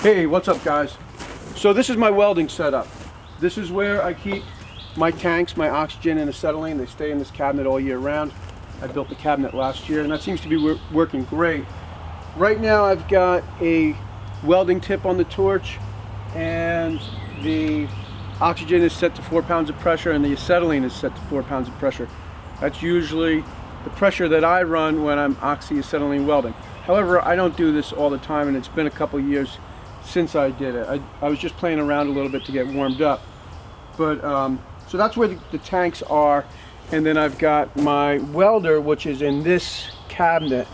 Hey, what's up guys? So this is my welding setup. This is where I keep my tanks, my oxygen and acetylene. They stay in this cabinet all year round. I built the cabinet last year and that seems to be working great. Right now I've got a welding tip on the torch and the oxygen is set to 4 pounds of pressure and the acetylene is set to 4 pounds of pressure. That's usually the pressure that I run when I'm oxyacetylene welding. However, I don't do this all the time and it's been a couple years since I did it. I was just playing around a little bit to get warmed up. But so that's where the tanks are, and then I've got my welder, which is in this cabinet.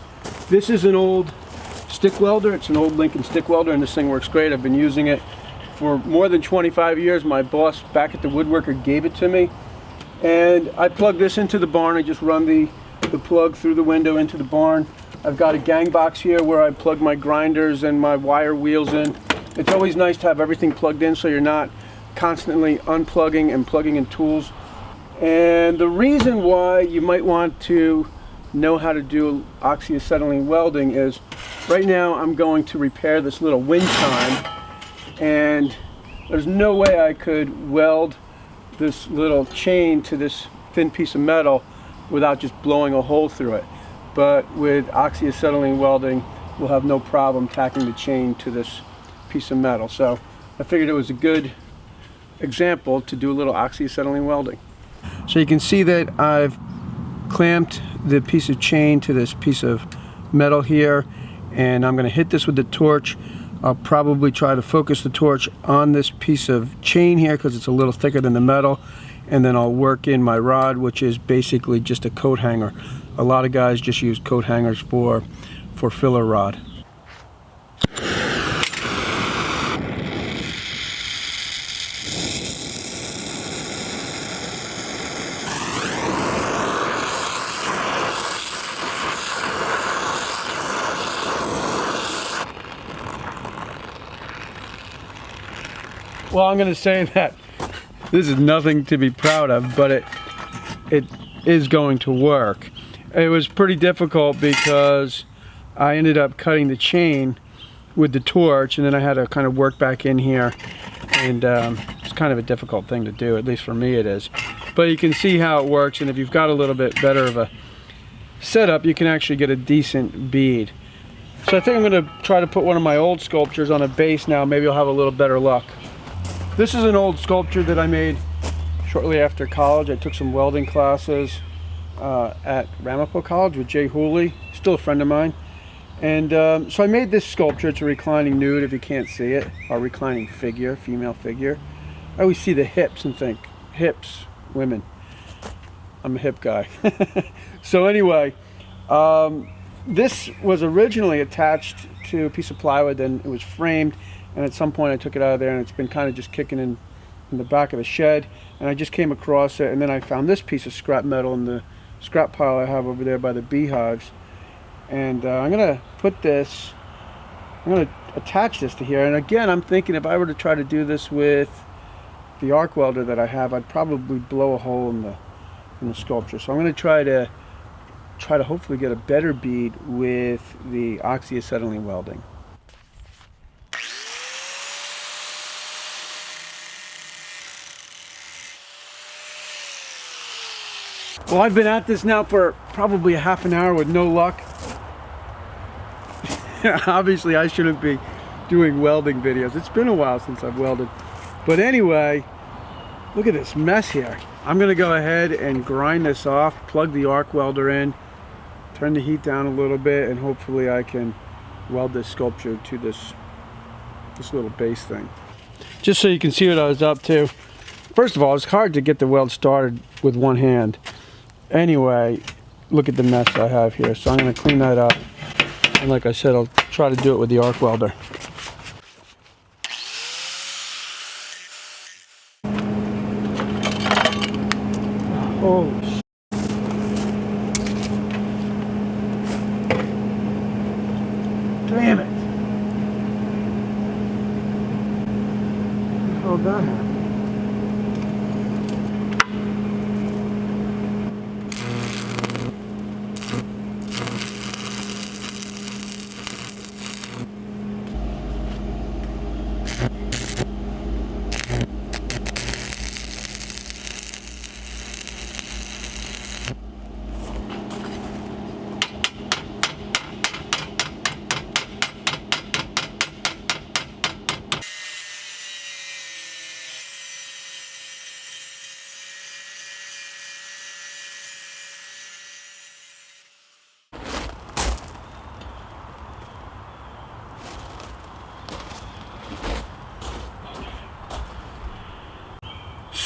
This is an old stick welder. It's an old Lincoln stick welder and this thing works great. I've been using it for more than 25 years. My boss back at the Woodworker gave it to me, and I plug this into the barn. I just run the plug through the window into the barn. I've got a gang box here where I plug my grinders and my wire wheels in. It's always nice to have everything plugged in so you're not constantly unplugging and plugging in tools. And the reason why you might want to know how to do oxyacetylene welding is right now I'm going to repair this little wind chime, and there's no way I could weld this little chain to this thin piece of metal without just blowing a hole through it. But with oxyacetylene welding, we'll have no problem tacking the chain to this piece of metal. So I figured it was a good example to do a little oxyacetylene welding. So you can see that I've clamped the piece of chain to this piece of metal here, and I'm going to hit this with the torch. I'll probably try to focus the torch on this piece of chain here because it's a little thicker than the metal, and then I'll work in my rod, which is basically just a coat hanger. A lot of guys just use coat hangers for filler rod. Well, I'm going to say that this is nothing to be proud of, but it is going to work. It was pretty difficult because I ended up cutting the chain with the torch, and then I had to kind of work back in here, and it's kind of a difficult thing to do, at least for me it is. But you can see how it works, and if you've got a little bit better of a setup, you can actually get a decent bead. So I think I'm going to try to put one of my old sculptures on a base now. Maybe I'll have a little better luck. This is an old sculpture that I made shortly after college. I took some welding classes at Ramapo College with Jay Hooley, still a friend of mine. And so I made this sculpture. It's a reclining nude, if you can't see it, or reclining figure, female figure. I always see the hips and think, hips, women. I'm a hip guy. So anyway, this was originally attached to a piece of plywood, then it was framed, and at some point I took it out of there, and it's been kind of just kicking in the back of the shed, and I just came across it, and then I found this piece of scrap metal in the scrap pile I have over there by the beehives, and I'm gonna put this, I'm gonna attach this to here. And again, I'm thinking if I were to try to do this with the arc welder that I have, I'd probably blow a hole in the sculpture. So I'm gonna try to hopefully get a better bead with the oxyacetylene welding. Well, I've been at this now for probably a half an hour with no luck. Obviously, I shouldn't be doing welding videos. It's been a while since I've welded. But anyway, look at this mess here. I'm going to go ahead and grind this off, plug the arc welder in, turn the heat down a little bit, and hopefully I can weld this sculpture to this little base thing. Just so you can see what I was up to. First of all, it's hard to get the weld started with one hand. Anyway, look at the mess I have here. So I'm going to clean that up. And like I said, I'll try to do it with the arc welder. Oh, damn it. How did that happen?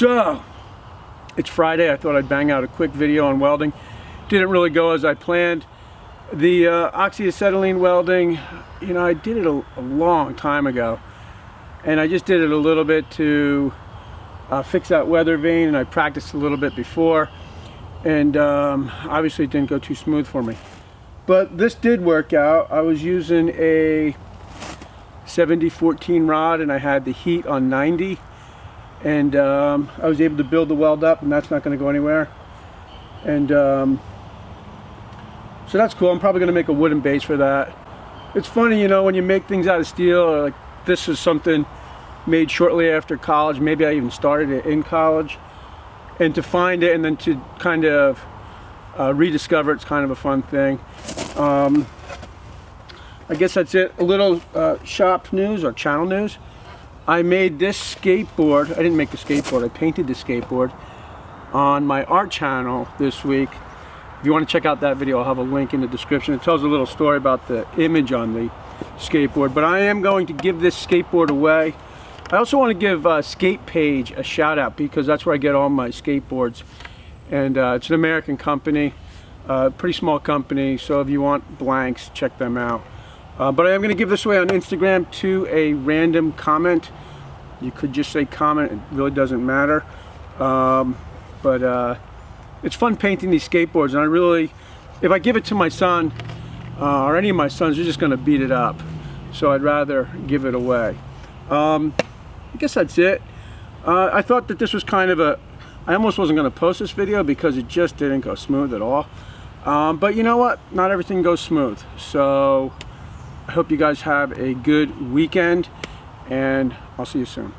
So, it's Friday. I thought I'd bang out a quick video on welding. Didn't really go as I planned. The oxyacetylene welding, you know, I did it a long time ago. And I just did it a little bit to fix that weather vane, and I practiced a little bit before. And obviously it didn't go too smooth for me. But this did work out. I was using a 70-14 rod, and I had the heat on 90. And I was able to build the weld up, and that's not going to go anywhere. And so that's cool. I'm probably going to make a wooden base for that. It's funny, you know, when you make things out of steel, or like this is something made shortly after college. Maybe I even started it in college. And to find it and then to kind of rediscover it's kind of a fun thing. I guess that's it. A little shop news or channel news. I made this skateboard. I didn't make the skateboard. I painted the skateboard on my art channel this week. If you want to check out that video, I'll have a link in the description. It tells a little story about the image on the skateboard. But I am going to give this skateboard away. I also want to give Skate Page a shout out because that's where I get all my skateboards. And it's an American company, pretty small company. So if you want blanks, check them out. But I am going to give this away on Instagram to a random comment. You could just say comment, it really doesn't matter. It's fun painting these skateboards, and I really, if I give it to my son, or any of my sons, they're just going to beat it up. So I'd rather give it away. I guess that's it. I thought that this was kind of I almost wasn't going to post this video because it just didn't go smooth at all. But you know what? Not everything goes smooth. So I hope you guys have a good weekend, and I'll see you soon.